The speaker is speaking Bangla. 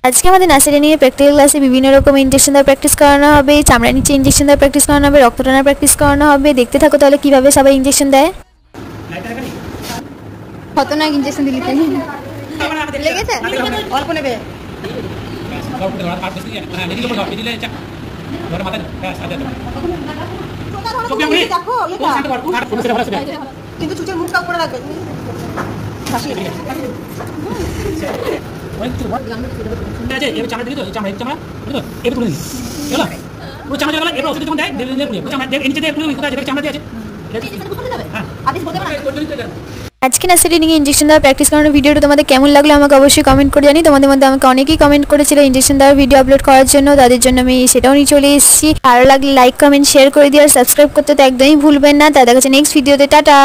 আজকে আমাদের নার্সারি নিয়ে প্র্যাকটিক্যাল ক্লাসে বিভিন্ন রকম ইনজেকশন দেওয়ার প্র্যাকটিস করানো হবে, চামড়া নিচে ইনজেকশন দেওয়ার প্র্যাকটিস করানো হবে, রক্ত টানার প্র্যাকটিস করানো হবে। দেখতে থাকো তাহলে কিভাবে সবাই ইনজেকশন দেয়। খতরনাক ইনজেকশন দিলি তুই, লেগেছে? অল্প নেবে। কিন্তু চুচের মুখটা উপরে রাখবে। আজকে নার্সারি নিয়ে ইনজেকশন দেওয়ার প্র্যাকটিস করানোর ভিডিওটা তোমাদের কেমন লাগলো আমাকে অবশ্যই কমেন্ট করে জানি। তোমাদের মধ্যে আমাকে অনেকেই কমেন্ট করেছিল ইনজেকশন দেওয়ার ভিডিও আপলোড করার জন্য, তাদের জন্য আমি সেটাও নিয়ে চলে এসেছি। ভালো লাগলে লাইক কমেন্ট শেয়ার করে দিও আর সাবস্ক্রাইব করতে তো একদমই ভুলবেন না। তাদের কাছে নেক্সট ভিডিওতে টাটা।